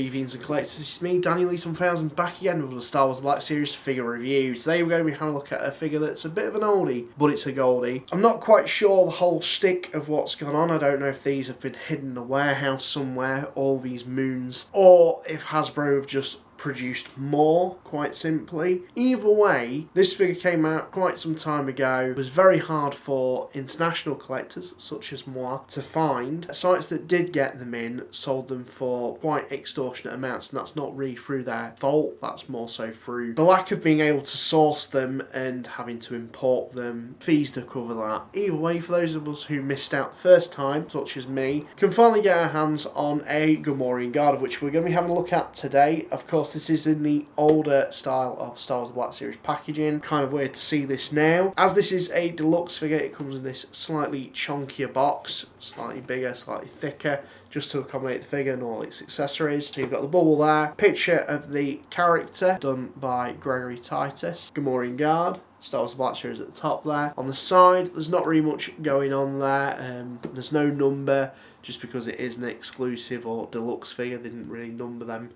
Fiends and Collectors, this is me, Daniel East 1000, back again with the Star Wars Black Series figure review. Today we're going to be having a look at a figure that's a bit of an oldie, but it's a goldie. I'm not quite sure the whole shtick of what's gone on. I don't know if these have been hidden in a warehouse somewhere, all these moons, or if Hasbro have just produced more, quite simply. Either way, this figure came out quite some time ago. It was very hard for international collectors, such as moi, to find. Sites that did get them in sold them for quite extortionate amounts, and that's not really through their fault, that's more so through the lack of being able to source them and having to import them, fees to cover that. Either way, for those of us who missed out the first time, such as me, can finally get our hands on a Gamorrean guard, of which we're going to be having a look at today. Of course, this is in the older style of Star Wars Black Series packaging. Kind of weird to see this now. As this is a deluxe figure, it comes in this slightly chunkier box, slightly bigger, slightly thicker, just to accommodate the figure and all its accessories. So you've got the bubble there, picture of the character done by Gregory Titus, Gamorrean guard. Star Wars Black Series at the top there. On the side, there's not really much going on there. There's no number, just because it is an exclusive or deluxe figure. They didn't really number them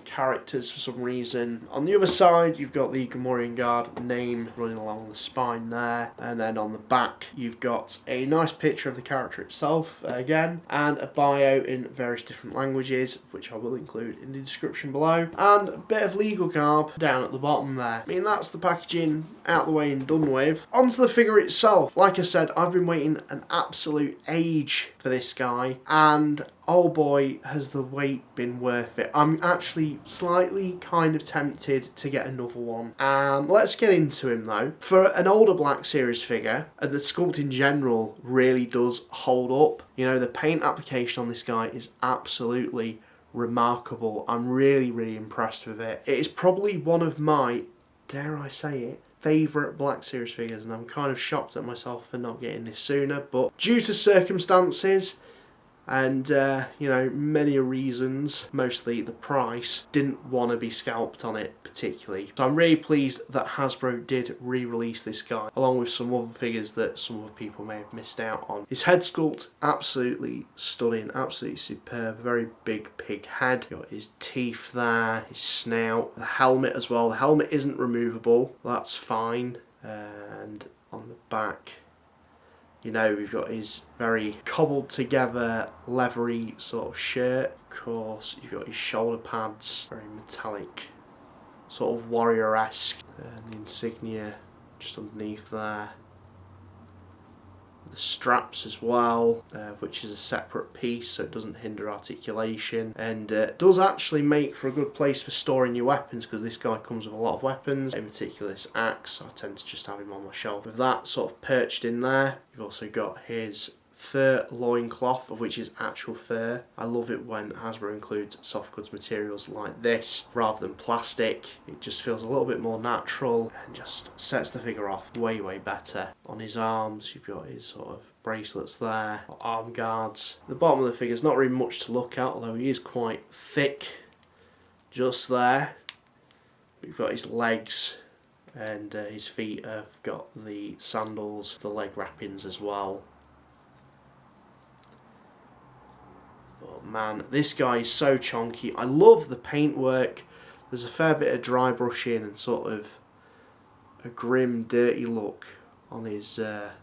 characters for some reason. On the other side, you've got the Gamorrean guard name running along the spine there, and then on the back you've got a nice picture of the character itself again, and a bio in various different languages, which I will include in the description below, and a bit of legal garb down at the bottom there. I mean, that's the packaging out the way and done with. Onto the figure itself. Like I said, I've been waiting an absolute age for this guy, and oh boy, has the wait been worth it. I'm actually slightly kind of tempted to get another one. Let's get into him though. For an older Black Series figure, and the sculpt in general really does hold up. You know, the paint application on this guy is absolutely remarkable. I'm really impressed with it. It is probably one of my, dare I say it, favourite Black Series figures, and I'm kind of shocked at myself for not getting this sooner, but due to circumstances and you know, many reasons, mostly the price, didn't want to be scalped on it particularly. So I'm really pleased that Hasbro did re-release this guy, along with some other figures that some other people may have missed out on. His head sculpt, absolutely stunning, absolutely superb, very big pig head. Got his teeth there, his snout, the helmet as well. The helmet isn't removable, that's fine. And on the back, you know, we've got his very cobbled together leathery sort of shirt. Of course, you've got his shoulder pads, very metallic, sort of warrior-esque, and the insignia just underneath there. The straps as well, which is a separate piece, so it doesn't hinder articulation, and does actually make for a good place for storing your weapons, because this guy comes with a lot of weapons, in particular this axe. So I tend to just have him on my shelf with that sort of perched in there. You've also got his fur loincloth, of which is actual fur. I love it when Hasbro includes soft goods materials like this rather than plastic. It just feels a little bit more natural and just sets the figure off way better. On his arms, you've got his sort of bracelets there, arm guards. The bottom of the figure's not really much to look at, although he is quite thick just there. We've got his legs, and his feet have got the sandals, the leg wrappings as well. Oh man, this guy is so chunky. I love the paintwork. There's a fair bit of dry brushing and sort of a grim, dirty look on his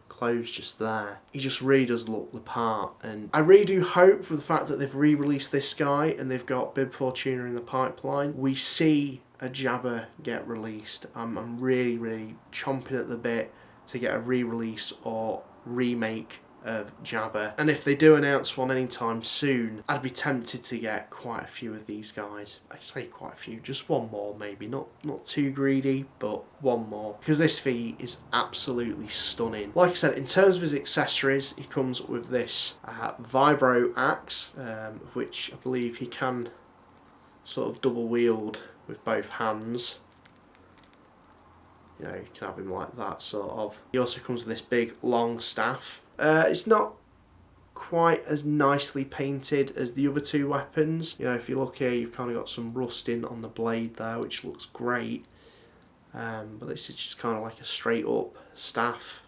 clothes just there. He just really does look the part, and I really do hope with the fact that they've re-released this guy and they've got Bib Fortuna in the pipeline, we see a Jabba get released. I'm really chomping at the bit to get a re-release or remake of Jabba, and if they do announce one anytime soon, I'd be tempted to get quite a few of these guys. I say quite a few, just one more maybe, not too greedy, but one more, because this figure is absolutely stunning. Like I said, in terms of his accessories, he comes with this vibro axe, which I believe he can sort of double wield with both hands. You know, you can have him like that sort of. He also comes with this big long staff. It's not quite as nicely painted as the other two weapons. You know, if you look here, you've kind of got some rusting on the blade there, which looks great. But this is just kind of like a straight up staff.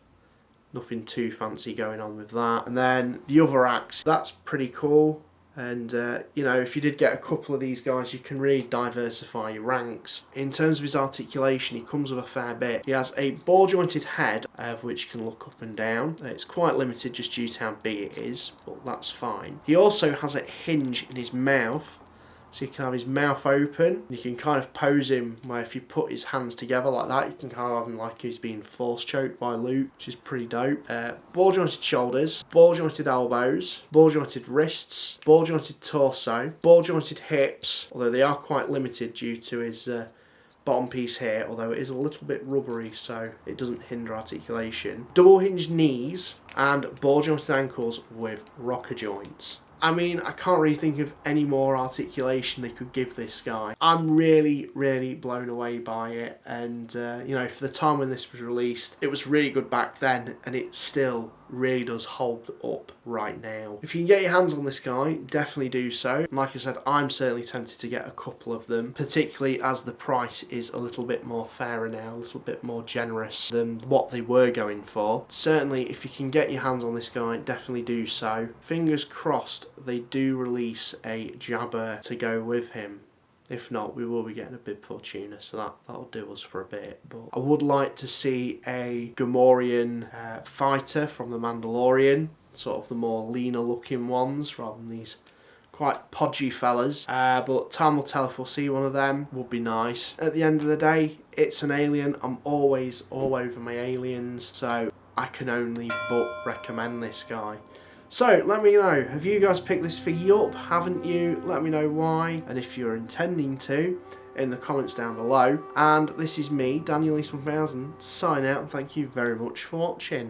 Nothing too fancy going on with that. And then the other axe, that's pretty cool. And, you know, if you did get a couple of these guys, you can really diversify your ranks. In terms of his articulation, he comes with a fair bit. He has a ball-jointed head, which can look up and down. It's quite limited just due to how big it is, but that's fine. He also has a hinge in his mouth, so you can have his mouth open. You can kind of pose him where if you put his hands together like that, you can kind of have him like he's being force choked by Luke, which is pretty dope. Ball jointed shoulders, ball jointed elbows, ball jointed wrists, ball jointed torso, ball jointed hips, although they are quite limited due to his bottom piece here, although it is a little bit rubbery so it doesn't hinder articulation. Double hinged knees and ball jointed ankles with rocker joints. I mean, I can't really think of any more articulation they could give this guy. I'm really, really blown away by it, and you know, for the time when this was released, it was really good back then, and it still really does hold up right now. If you can get your hands on this guy, definitely do so. And like I said, I'm certainly tempted to get a couple of them, particularly as the price is a little bit more fairer now, a little bit more generous than what they were going for. Certainly, if you can get your hands on this guy, definitely do so. Fingers crossed they do release a Jabba to go with him. If not, we will be getting a bib Fortuna, so that'll do us for a bit. But I would like to see a Gamorrean fighter from the Mandalorian, sort of the more leaner looking ones, rather than these quite podgy fellas. But time will tell if we'll see one of them. Would be nice. At the end of the day, it's an alien. I'm always all over my aliens, so I can only but recommend this guy. So, let me know, have you guys picked this figure up? Haven't you? Let me know why, and if you're intending to, in the comments down below. And this is me, Daniel East 1000, signing out, and thank you very much for watching.